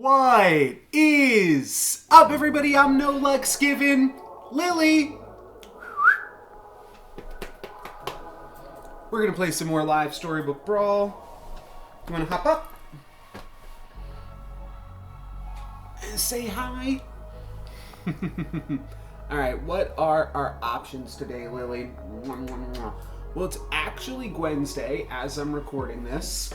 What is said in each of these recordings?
What is up, everybody? I'm No Lux Given Lily. We're gonna play some more live Storybook Brawl. You wanna hop up? And say hi. Alright, what are our options today, Lily? Well, it's actually Gwen's day as I'm recording this.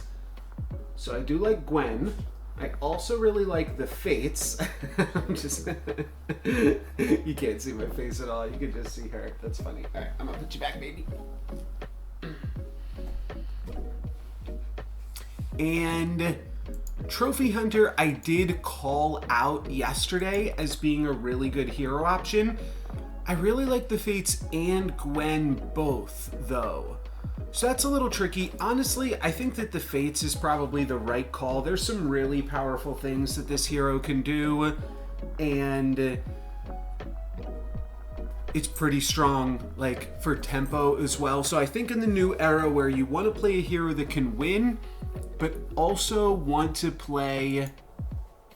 So I do like Gwen. I also really like the Fates. I'm just... You can't see my face at all. You can just see her. That's funny. Alright, I'm gonna put you back, baby. And Trophy Hunter, I did call out yesterday as being a really good hero option. I really like the Fates and Gwen both, though. So that's a little tricky. Honestly, I think that the Fates is probably the right call. There's some really powerful things that this hero can do, and it's pretty strong, like, for tempo as well. So I think in the new era where you want to play a hero that can win, but also want to play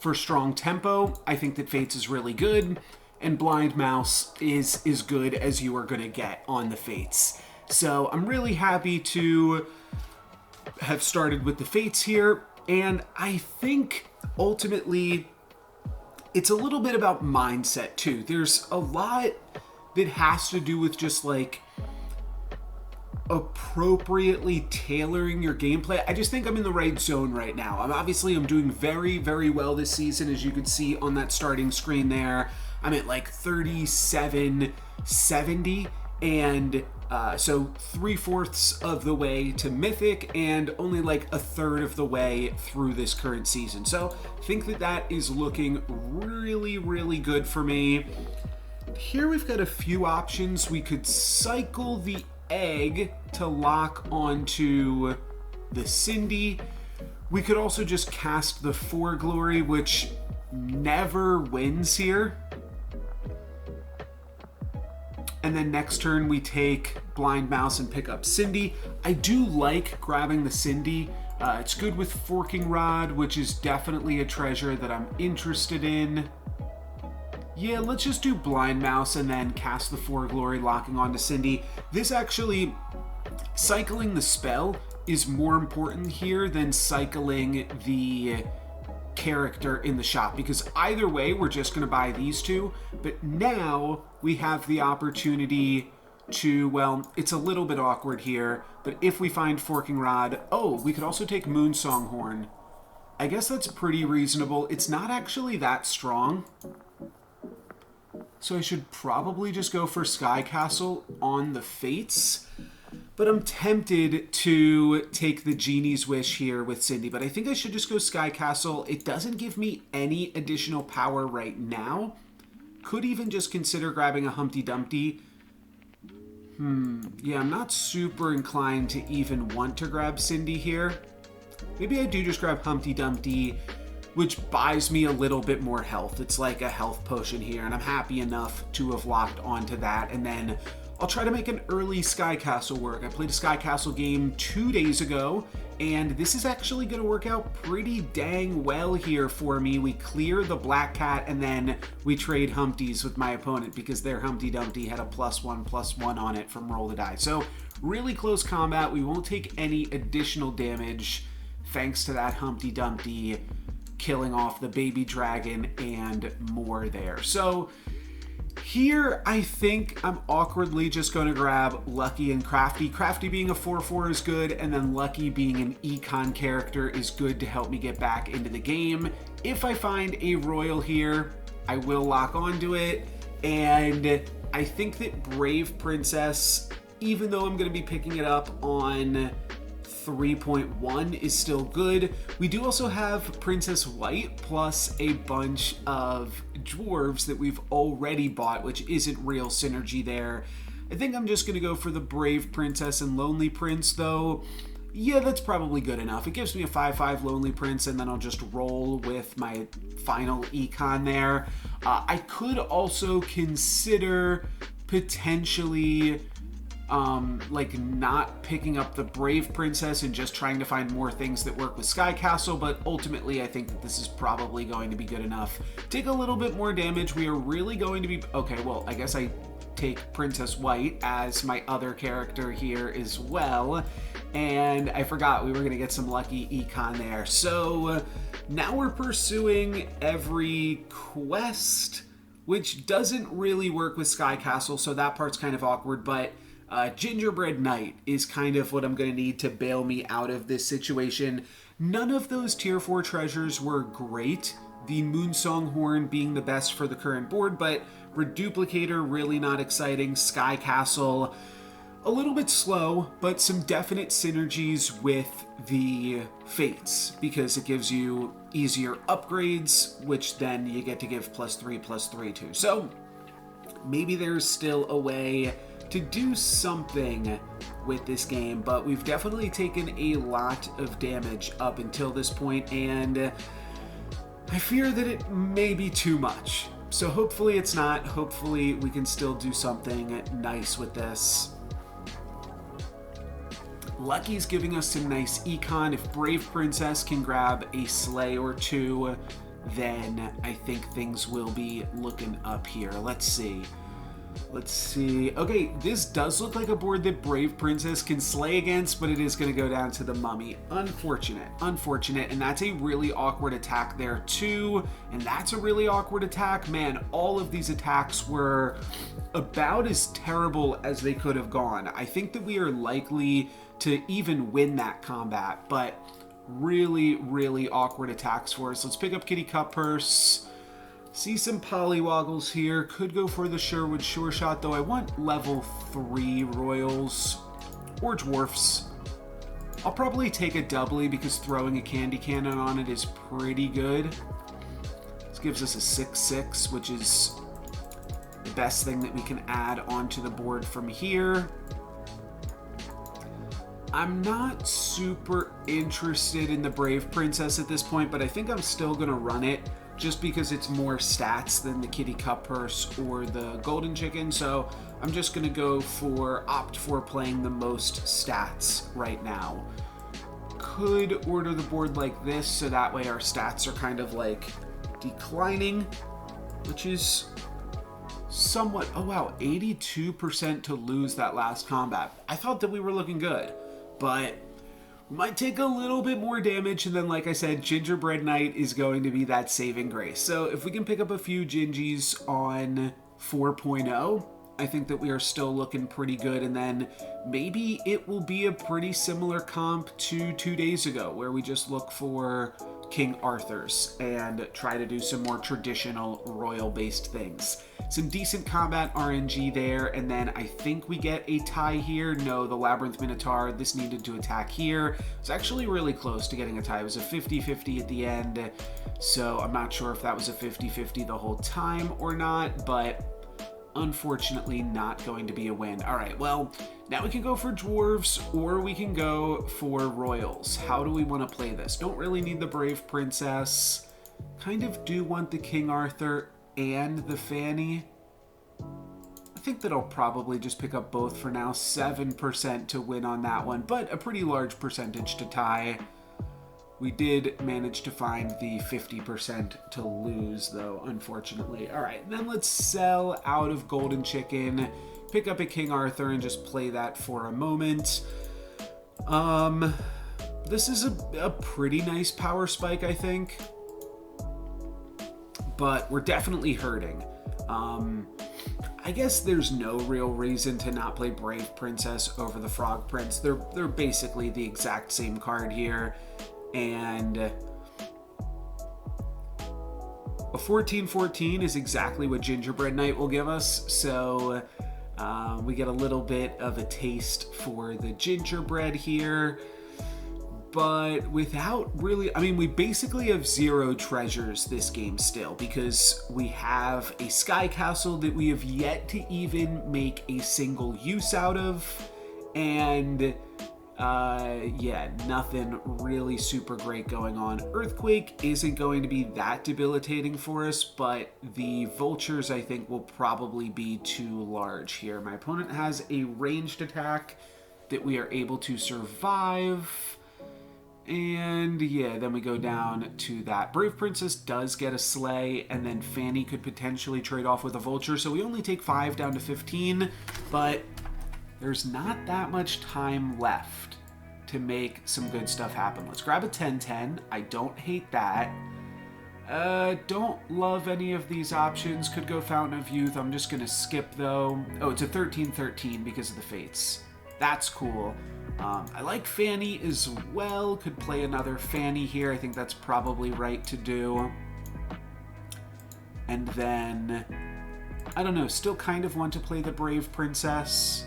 for strong tempo, I think that Fates is really good, and Blind Mouse is as good as you are going to get on the Fates. So I'm really happy to have started with the Fates here, and I think ultimately it's a little bit about mindset too. There's a lot that has to do with just like appropriately tailoring your gameplay. I just think I'm in the right zone right now. I'm doing very, very well this season, as you can see on that starting screen there. I'm at like 3770, and so 3/4 of the way to Mythic and only like a third of the way through this current season. So I think that that is looking really, really good for me. Here we've got a few options. We could cycle the egg to lock onto the Cindy. We could also just cast the Foreglory, which never wins here. And then next turn we take Blind Mouse and pick up Cindy. I do like grabbing the Cindy. It's good with Forking Rod, which is definitely a treasure that I'm interested in. Yeah, let's just do Blind Mouse and then cast the Foreglory, locking onto Cindy. This actually, cycling the spell is more important here than cycling the character in the shop, because either way we're just going to buy these two, but now we have the opportunity to, well, it's a little bit awkward here, but if we find Forking Rod, oh, we could also take Moonsong Horn. I guess that's pretty reasonable. It's not actually that strong, so I should probably just go for Sky Castle on the Fates. But I'm tempted to take the Genie's Wish here with Cindy, but I think I should just go Sky Castle. It doesn't give me any additional power right now. Could even just consider grabbing a Humpty Dumpty. Yeah, I'm not super inclined to even want to grab Cindy here. Maybe I do just grab Humpty Dumpty, which buys me a little bit more health. It's like a health potion here, and I'm happy enough to have locked onto that, and then I'll try to make an early Sky Castle work. I played a Sky Castle game 2 days ago, and this is actually going to work out pretty dang well here for me. We clear the Black Cat, and then we trade Humpties with my opponent because their Humpty Dumpty had a +1/+1 on it from roll the die. So really close combat. We won't take any additional damage thanks to that Humpty Dumpty killing off the baby dragon and more there. So here, I think I'm awkwardly just going to grab Lucky and Crafty. Crafty being a 4/4 is good, and then Lucky being an econ character is good to help me get back into the game. If I find a Royal here, I will lock onto it, and I think that Brave Princess, even though I'm going to be picking it up on 3.1, is still good. We do also have Princess White plus a bunch of dwarves that we've already bought, which isn't real synergy there. I think I'm just going to go for the Brave Princess and Lonely Prince, though. Yeah, that's probably good enough. It gives me a 5/5 Lonely Prince, and then I'll just roll with my final econ there. I could also consider potentially like not picking up the Brave Princess and just trying to find more things that work with Sky Castle, but ultimately I think that this is probably going to be good enough. Take a little bit more damage. We are really going to be... Okay, well, I guess I take Princess White as my other character here as well, and I forgot we were going to get some lucky econ there. So now we're pursuing every quest, which doesn't really work with Sky Castle, so that part's kind of awkward, but Gingerbread Knight is kind of what I'm going to need to bail me out of this situation. None of those tier 4 treasures were great, the Moonsong Horn being the best for the current board, but Reduplicator, really not exciting. Sky Castle, a little bit slow, but some definite synergies with the Fates, because it gives you easier upgrades, which then you get to give +3/+3 to. So maybe there's still a way to do something with this game, but we've definitely taken a lot of damage up until this point, and I fear that it may be too much. So hopefully it's not. Hopefully we can still do something nice with this. Lucky's giving us some nice econ. If Brave Princess can grab a Slay or two, then I think things will be looking up here. Let's see. Okay, this does look like a board that Brave Princess can slay against, but it is going to go down to the Mummy. Unfortunate, and that's a really awkward attack there too, and that's a really awkward attack. Man, all of these attacks were about as terrible as they could have gone. I think that we are likely to even win that combat, but really, really awkward attacks for us. Let's pick up Kitty Cup Purse. See some Polywoggles here. Could go for the Sherwood Sure Shot, though I want level 3 Royals or Dwarfs. I'll probably take a doubly because throwing a Candy Cannon on it is pretty good. This gives us a 6/6, which is the best thing that we can add onto the board from here. I'm not super interested in the Brave Princess at this point, but I think I'm still going to run it, just because it's more stats than the Kitty Cup Purse or the Golden Chicken. So I'm just going to opt for playing the most stats right now. Could order the board like this, so that way our stats are kind of like declining, which is somewhat... Oh wow, 82% to lose that last combat. I thought that we were looking good, but might take a little bit more damage, and then, like I said, Gingerbread Knight is going to be that saving grace. So if we can pick up a few Gingies on 4.0, I think that we are still looking pretty good, and then maybe it will be a pretty similar comp to 2 days ago, where we just look for King Arthur's and try to do some more traditional royal-based things. Some decent combat RNG there, and then I think we get a tie here. No, the Labyrinth Minotaur, this needed to attack here. It's actually really close to getting a tie. It was a 50-50 at the end, so I'm not sure if that was a 50-50 the whole time or not, but unfortunately not going to be a win. All right, well, now we can go for Dwarves or we can go for Royals. How do we want to play this? Don't really need the Brave Princess. Kind of do want the King Arthur and the Fanny. I think that I'll probably just pick up both for now. 7% to win on that one, but a pretty large percentage to tie. We did manage to find the 50% to lose, though, unfortunately. All right, then let's sell out of Golden Chicken, pick up a King Arthur, and just play that for a moment. This is a pretty nice power spike, I think, but we're definitely hurting. I guess there's no real reason to not play Brave Princess over the Frog Prince. They're basically the exact same card here. And a 14/14 is exactly what Gingerbread Knight will give us, so we get a little bit of a taste for the gingerbread here, but without really... I mean, we basically have 0 treasures this game still, because we have a Sky Castle that we have yet to even make a single use out of, and Yeah, nothing really super great going on. Earthquake isn't going to be that debilitating for us, but the vultures I think will probably be too large here. My opponent has a ranged attack that we are able to survive. And yeah, then we go down to that. Brave Princess does get a sleigh, and then Fanny could potentially trade off with a vulture. So we only take 5 down to 15, but there's not that much time left to make some good stuff happen. Let's grab a 10-10. I don't hate that. Don't love any of these options. Could go Fountain of Youth. I'm just going to skip, though. Oh, it's a 13-13 because of the fates. That's cool. I like Fanny as well. Could play another Fanny here. I think that's probably right to do. And then, I don't know, still kind of want to play the Brave Princess.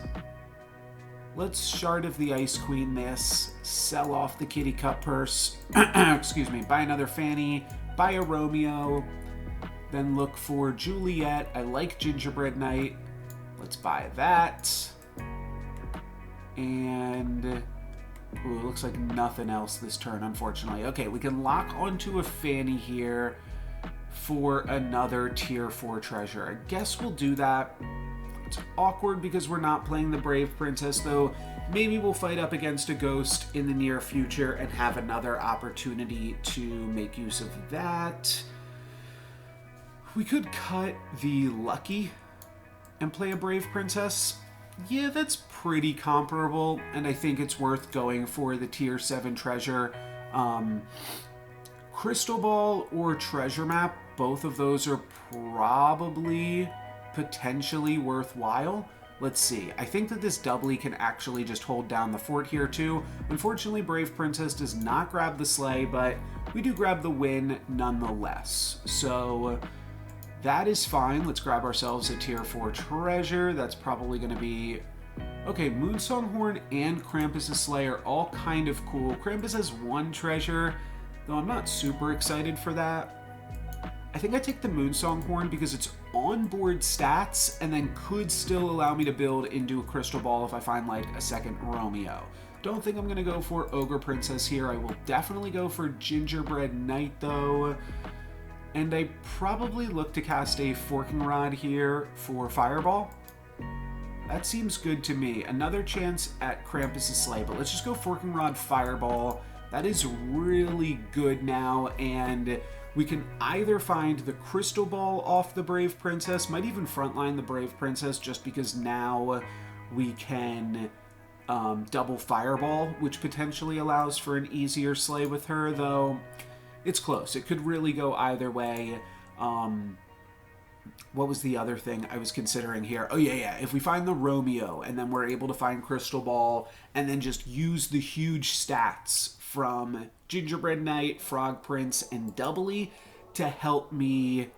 Let's Shard of the Ice Queen this, sell off the Kitty Cup purse, excuse me, buy another Fanny, buy a Romeo, then look for Juliet. I like Gingerbread Knight. Let's buy that. And ooh, it looks like nothing else this turn, unfortunately. Okay, we can lock onto a Fanny here for another tier 4 treasure. I guess we'll do that. It's awkward because we're not playing the Brave Princess, though. Maybe we'll fight up against a ghost in the near future and have another opportunity to make use of that. We could cut the Lucky and play a Brave Princess. Yeah, that's pretty comparable, and I think it's worth going for the tier 7 treasure. Crystal Ball or Treasure Map, both of those are probably potentially worthwhile. Let's see. I think that this doubly can actually just hold down the fort here too. Unfortunately, Brave Princess does not grab the sleigh, but we do grab the win nonetheless. So that is fine. Let's grab ourselves a tier 4 treasure. That's probably going to be... Okay, Moonsong Horn and Krampus' sleigh are all kind of cool. Krampus has 1 treasure, though I'm not super excited for that. I think I take the Moonsong Horn because it's onboard stats and then could still allow me to build into a Crystal Ball if I find like a second Romeo. Don't think I'm going to go for Ogre Princess here. I will definitely go for Gingerbread Knight though. And I probably look to cast a Forking Rod here for Fireball. That seems good to me. Another chance at Krampus' sleigh, but let's just go Forking Rod, Fireball. That is really good now, and we can either find the Crystal Ball off the Brave Princess, might even frontline the Brave Princess just because now we can double Fireball, which potentially allows for an easier sleigh with her, though it's close. It could really go either way. What was the other thing I was considering here? Oh, yeah. If we find the Romeo and then we're able to find Crystal Ball and then just use the huge stats from Gingerbread Knight, Frog Prince, and Doubly to help me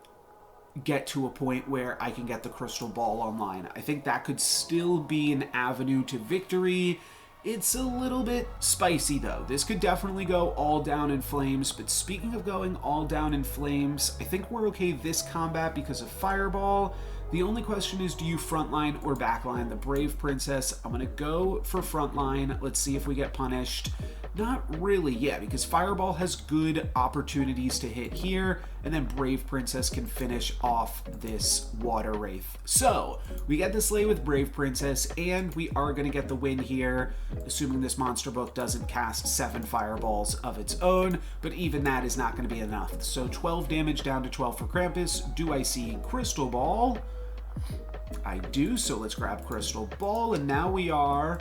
get to a point where I can get the Crystal Ball online. I think that could still be an avenue to victory. It's a little bit spicy, though. This could definitely go all down in flames, but speaking of going all down in flames, I think we're okay this combat because of Fireball. The only question is, do you frontline or backline the Brave Princess? I'm going to go for frontline. Let's see if we get punished. Not really, yeah, because Fireball has good opportunities to hit here, and then Brave Princess can finish off this Water Wraith. So, we get the sleigh with Brave Princess, and we are going to get the win here, assuming this monster book doesn't cast 7 fireballs of its own, but even that is not going to be enough. So 12 damage down to 12 for Krampus. Do I see Crystal Ball? I do, so let's grab Crystal Ball, and now we are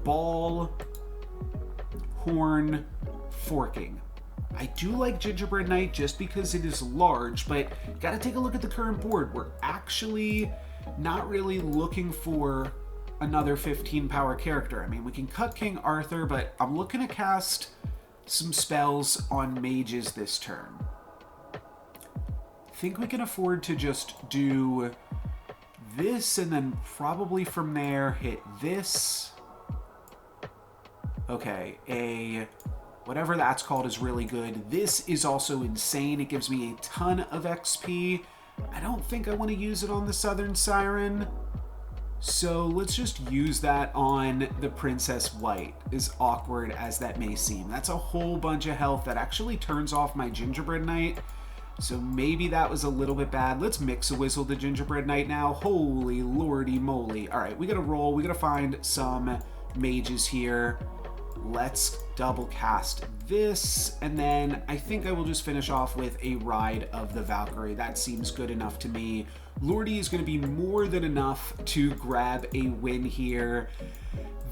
Ball, Horn, Forking. I do like Gingerbread Knight just because it is large, but gotta take a look at the current board. We're actually not really looking for another 15 power character. I mean, we can cut King Arthur, but I'm looking to cast some spells on mages this turn. I think we can afford to just do this, and then probably from there hit this. Okay, whatever that's called is really good. This is also insane. It gives me a ton of XP. I don't think I want to use it on the Southern Siren. So let's just use that on the Princess White, as awkward as that may seem. That's a whole bunch of health that actually turns off my Gingerbread Knight. So maybe that was a little bit bad. Let's Mix-a-Whizzle the Gingerbread Knight now. Holy lordy moly. All right, we gotta roll. We gotta find some mages here. Let's double cast this, and then I think I will just finish off with a Ride of the Valkyrie. That seems good enough to me. Lordy is going to be more than enough to grab a win here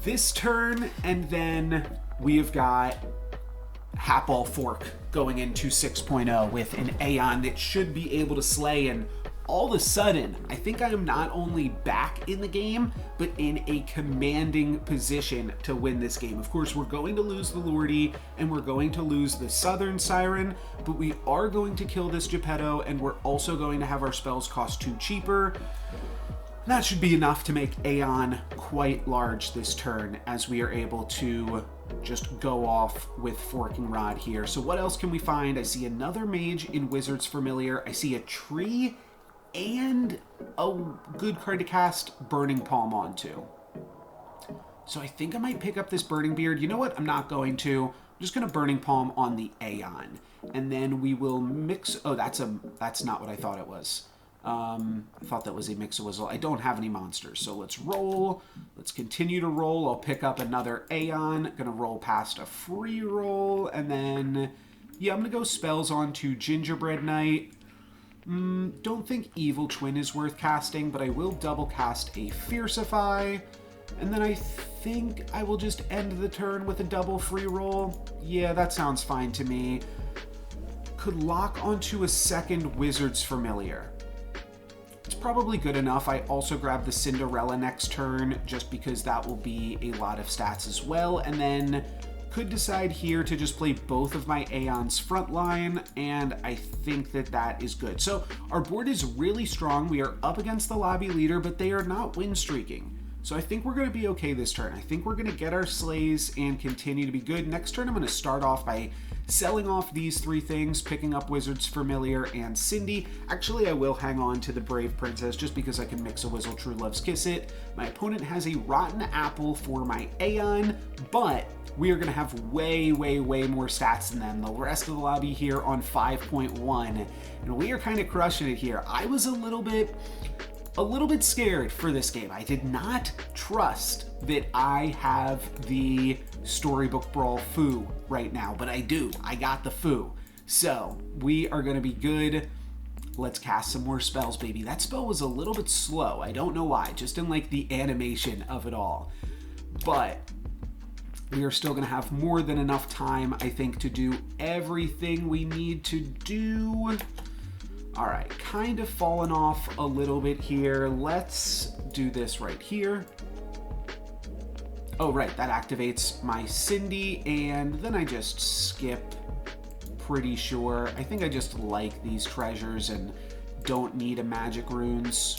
this turn, and then we have got Hatball Fork going into 6.0 with an Aeon that should be able to slay, and all of a sudden, I think I am not only back in the game, but in a commanding position to win this game. Of course, we're going to lose the Lordy, and we're going to lose the Southern Siren, but we are going to kill this Geppetto, and we're also going to have our spells cost 2 cheaper. That should be enough to make Aeon quite large this turn, as we are able to just go off with Forking Rod here. So what else can we find? I see another mage in Wizard's Familiar. I see a tree and a good card to cast Burning Palm onto. So I think I might pick up this Burning Beard. You know what? I'm not going to. I'm just going to Burning Palm on the Aeon. And then we will mix... Oh, that's not what I thought it was. I thought that was a Mix-a-Whizzle. I don't have any monsters, so let's roll. Let's continue to roll. I'll pick up another Aeon. Gonna roll past a free roll, and then... Yeah, I'm gonna go spells onto Gingerbread Knight. Don't think Evil Twin is worth casting, but I will double cast a Fiercify. And then I think I will just end the turn with a double free roll. Yeah, that sounds fine to me. Could lock onto a second Wizard's Familiar. It's probably good enough. I also grab the Cinderella next turn, just because that will be a lot of stats as well. And then could decide here to just play both of my Aeons frontline, and I think that that is good. So our board is really strong. We are up against the lobby leader, but they are not win streaking. So I think we're going to be okay this turn. I think we're going to get our slays and continue to be good. Next turn, I'm going to start off by selling off these 3 things, picking up Wizard's Familiar and Cindy. Actually, I will hang on to the Brave Princess just because I can Mix-a-Whizzle True Love's Kiss It. My opponent has a Rotten Apple for my Aeon, but we are going to have way, way, way more stats than them. The rest of the lobby here on 5.1, and we are kind of crushing it here. I was a little bit scared for this game. I did not trust that I have the Storybook Brawl foo right now, but I do. I got the foo. So we are going to be good. Let's cast some more spells, baby. That spell was a little bit slow. I don't know why, just in like the animation of it all. But we are still going to have more than enough time, I think, to do everything we need to do. All right, kind of fallen off a little bit here. Let's do this right here. Oh, right, that activates my Cindy, and then I just skip, pretty sure. I think I just like these treasures and don't need a magic runes.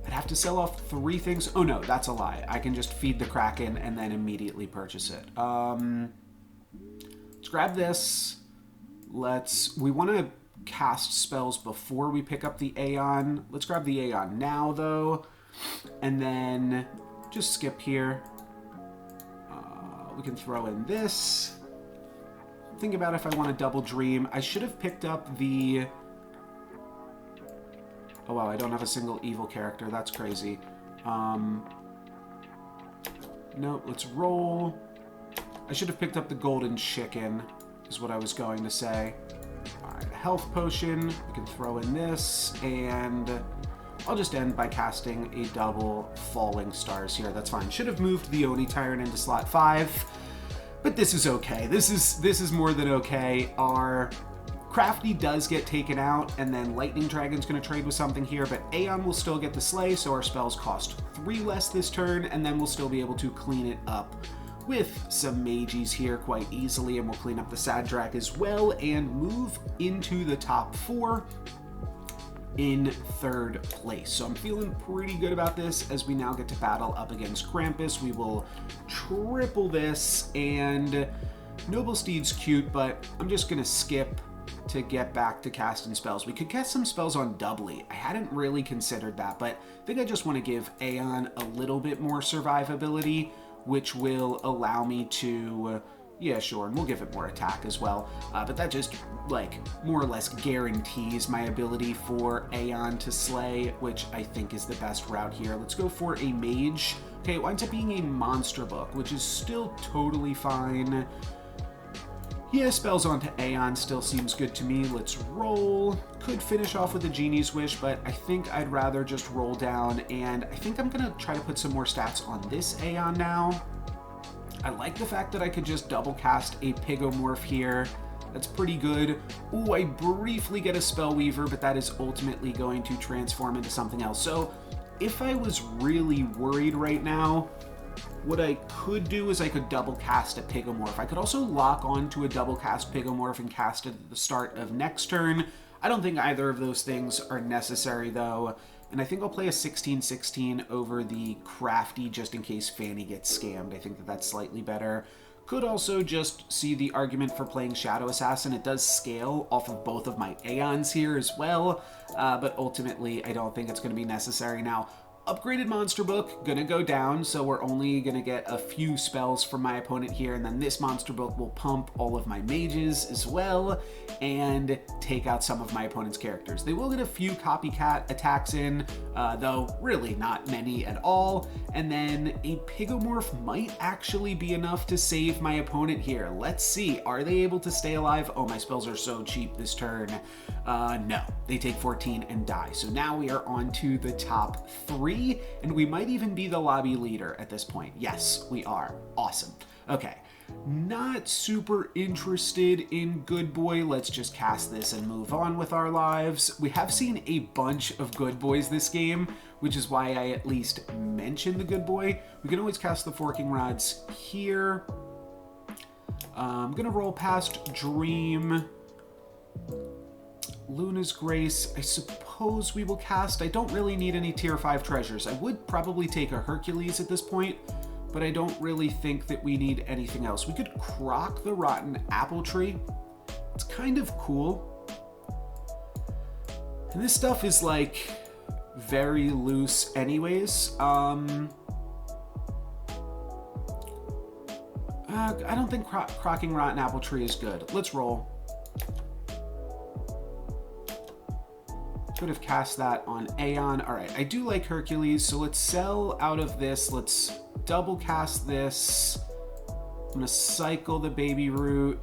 I'd have to sell off 3 things. Oh no, that's a lie. I can just feed the Kraken and then immediately purchase it. Let's grab this. We want to cast spells before we pick up the Aeon. Let's grab the Aeon now, though, and then just skip here. We can throw in this. Think about if I want to double dream. I should have picked up the... Oh wow, I don't have a single evil character. That's crazy. No, let's roll. I should have picked up the golden chicken, is what I was going to say. Alright, health potion. We can throw in this, and I'll just end by casting a double falling stars here. That's fine. Should have moved the Oni Tyrant into slot 5, but this is okay. This is more than okay. Our Crafty does get taken out, and then Lightning Dragon's going to trade with something here, but Aeon will still get the slay, so our spells cost 3 less this turn, and then we'll still be able to clean it up with some mages here quite easily, and we'll clean up the Sadrak as well and move into the top 4 in 3rd place. So I'm feeling pretty good about this as we now get to battle up against Krampus. We will triple this, and Noble Steed's cute, but I'm just gonna skip to get back to casting spells. We could cast some spells on doubly. I hadn't really considered that, but I think I just want to give Aeon a little bit more survivability, which will allow me to... yeah, sure, and we'll give it more attack as well. But that just, like, more or less guarantees my ability for Aeon to slay, which I think is the best route here. Let's go for a mage. Okay, it winds up being a monster book, which is still totally fine. Yeah, spells onto Aeon still seems good to me. Let's roll. Could finish off with a Genie's Wish, but I think I'd rather just roll down, and I think I'm gonna try to put some more stats on this Aeon now. I like the fact that I could just double cast a Pigomorph here. That's pretty good. Ooh, I briefly get a Spellweaver, but that is ultimately going to transform into something else. So if I was really worried right now, what I could do is I could double cast a Pigomorph. I could also lock on to a double cast Pigomorph and cast it at the start of next turn. I don't think either of those things are necessary though. And I think I'll play a 16-16 over the Crafty just in case Fanny gets scammed. I think that that's slightly better. Could also just see the argument for playing Shadow Assassin. It does scale off of both of my Aeons here as well, but ultimately I don't think it's going to be necessary. Now, upgraded monster book, gonna go down, so we're only gonna get a few spells from my opponent here, and then this monster book will pump all of my mages as well, and take out some of my opponent's characters. They will get a few copycat attacks in, though really not many at all, and then a Pigomorph might actually be enough to save my opponent here. Let's see, are they able to stay alive? Oh, my spells are so cheap this turn. No, they take 14 and die. So now we are on to the top 3, and we might even be the lobby leader at this point. Yes, we are. Awesome. Okay, not super interested in Good Boy. Let's just cast this and move on with our lives. We have seen a bunch of Good Boys this game, which is why I at least mentioned the Good Boy. We can always cast the Forking Rods here. I'm gonna roll past Dream. Luna's Grace, I suppose we will cast. I don't really need any tier 5 treasures. I would probably take a Hercules at this point, but I don't really think that we need anything else. We could crock the Rotten Apple Tree. It's kind of cool. And this stuff is like very loose anyways. I don't think crocking Rotten Apple Tree is good. Let's roll. Could have cast that on Aeon. All right, I do like Hercules, so let's sell out of this. Let's double cast this. I'm gonna cycle the Baby Root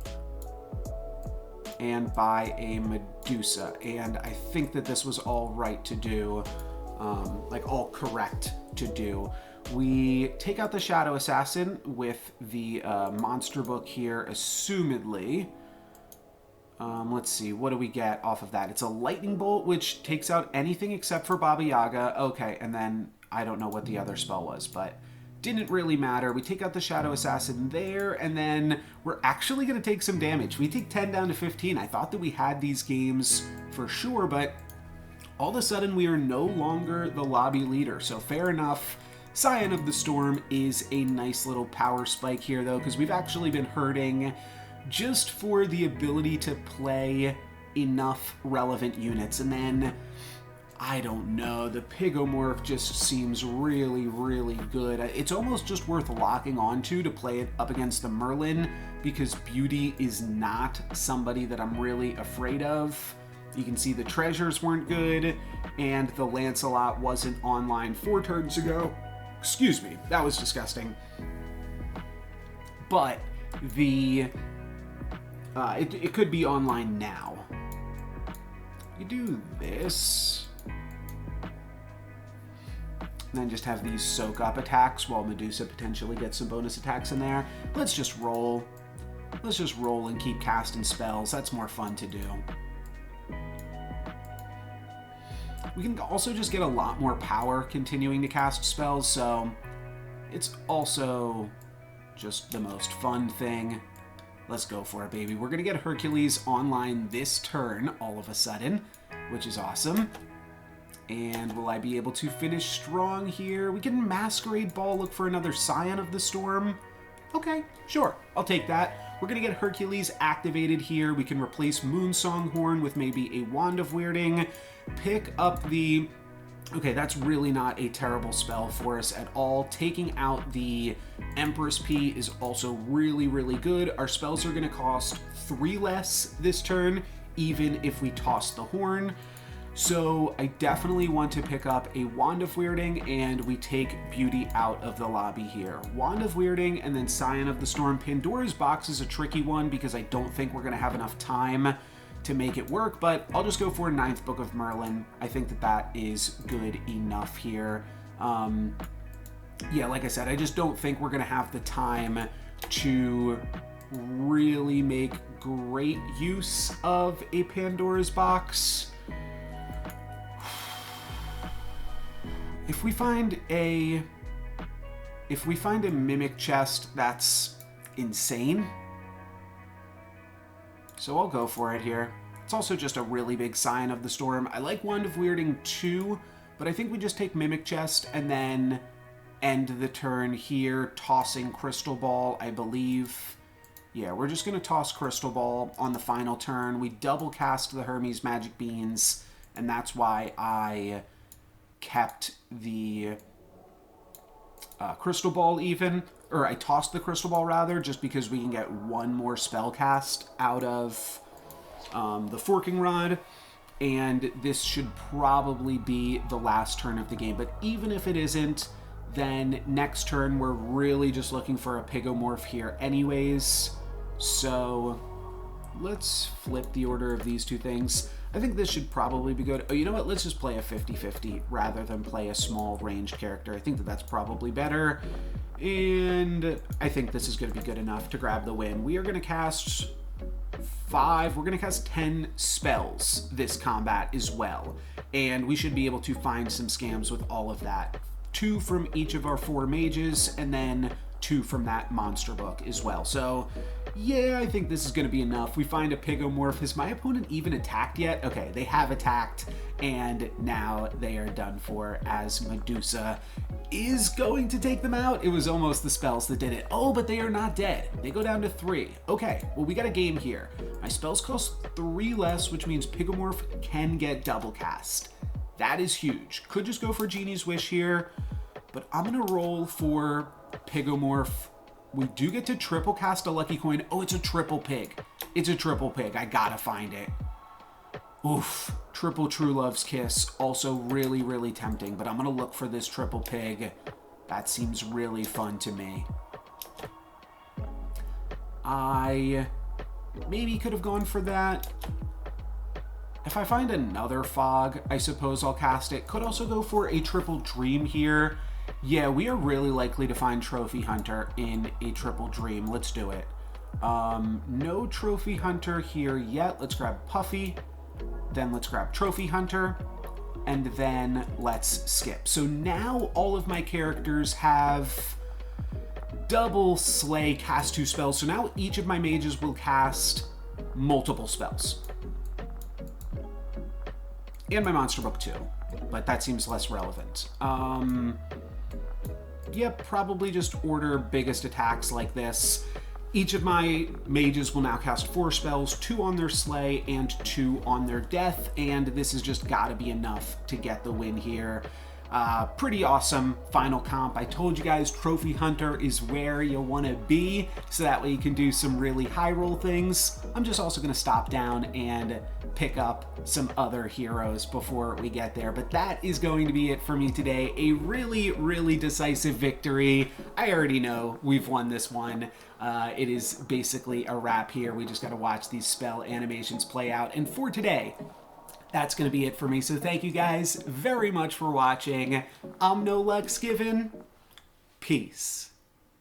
and buy a Medusa. And I think that this was all right to do, like all correct to do. We take out the Shadow Assassin with the monster book here, assumedly. Let's see, what do we get off of that? It's a lightning bolt, which takes out anything except for Baba Yaga. Okay, and then I don't know what the other spell was, but didn't really matter. We take out the Shadow Assassin there, and then we're actually going to take some damage. We take 10 down to 15. I thought that we had these games for sure, but all of a sudden we are no longer the lobby leader, so fair enough. Scion of the Storm is a nice little power spike here, though, because we've actually been hurting just for the ability to play enough relevant units. And then, I don't know, the Pigomorph just seems really, really good. It's almost just worth locking onto to play it up against the Merlin, because Beauty is not somebody that I'm really afraid of. You can see the treasures weren't good, and the Lancelot wasn't online 4 turns ago. Excuse me, that was disgusting. But the... it could be online now. You do this. And then just have these soak up attacks while Medusa potentially gets some bonus attacks in there. Let's just roll. Let's just roll and keep casting spells. That's more fun to do. We can also just get a lot more power continuing to cast spells, so it's also just the most fun thing. Let's go for it, baby. We're going to get Hercules online this turn, all of a sudden, which is awesome. And will I be able to finish strong here? We can Masquerade Ball, look for another Scion of the Storm. Okay, sure. I'll take that. We're going to get Hercules activated here. We can replace Moonsonghorn with maybe a Wand of Weirding. Pick up the... Okay, that's really not a terrible spell for us at all. Taking out the Empress P is also really, really good. Our spells are going to cost 3 less this turn, even if we toss the horn. So I definitely want to pick up a Wand of Weirding, and we take Beauty out of the lobby here. Wand of Weirding and then Scion of the Storm. Pandora's Box is a tricky one because I don't think we're going to have enough time to make it work, but I'll just go for Ninth Book of Merlin. I think that that is good enough here. Yeah, like I said, I just don't think we're going to have the time to really make great use of a Pandora's Box. If we find a Mimic Chest, that's insane. So I'll go for it here. It's also just a really big Scion of the Storm. I like Wand of Weirding too, but I think we just take Mimic Chest and then end the turn here, tossing Crystal Ball, I believe. Yeah, we're just going to toss Crystal Ball on the final turn. We double cast the Hermes Magic Beans, and that's why I kept the Crystal Ball even, or I tossed the Crystal Ball rather, just because we can get one more spell cast out of the Forking Rod, and this should probably be the last turn of the game. But even if it isn't, then next turn we're really just looking for a Pigomorph here anyways. So let's flip the order of these two things. I think this should probably be good. Oh, you know what? Let's just play a 50-50 rather than play a small ranged character. I think that that's probably better. And I think this is going to be good enough to grab the win. We are going to cast 5. We're going to cast 10 spells this combat as well. And we should be able to find some scams with all of that. 2 from each of our 4 mages, and then 2 from that monster book as well. So yeah, I think this is going to be enough. We find a Pigomorph. Has my opponent even attacked yet? Okay, they have attacked, and now they are done for as Medusa is going to take them out. It was almost the spells that did it. Oh, but they are not dead. They go down to 3. Okay, well, we got a game here. My spells cost 3 less, which means Pigomorph can get double cast. That is huge. Could just go for Genie's Wish here, but I'm going to roll for Pigomorph. We do get to triple cast a lucky coin. Oh, it's a triple pig. It's a triple pig. I gotta find it. Oof. Triple True Love's Kiss. Also really, really tempting, but I'm gonna look for this triple pig. That seems really fun to me. I maybe could have gone for that. If I find another fog, I suppose I'll cast it. Could also go for a triple dream here. Yeah, we are really likely to find Trophy Hunter in a triple dream. Let's do it. No Trophy Hunter here yet. Let's grab Puffy. Then let's grab Trophy Hunter. And then let's skip. So now all of my characters have double slay, cast 2 spells. So now each of my mages will cast multiple spells. And my monster book too. But that seems less relevant. Yep, probably just order biggest attacks like this. Each of my mages will now cast 4 spells, 2 on their slay and 2 on their death, and this has just got to be enough to get the win here. Pretty awesome final comp. I told you guys Trophy Hunter is where you want to be, so that way you can do some really high roll things. I'm just also going to stop down and pick up some other heroes before we get there. But that is going to be it for me today. A really, really decisive victory. I already know we've won this one. It is basically a wrap here. We just got to watch these spell animations play out. And for today, that's going to be it for me. So thank you guys very much for watching. I'm No Lux Given. Peace.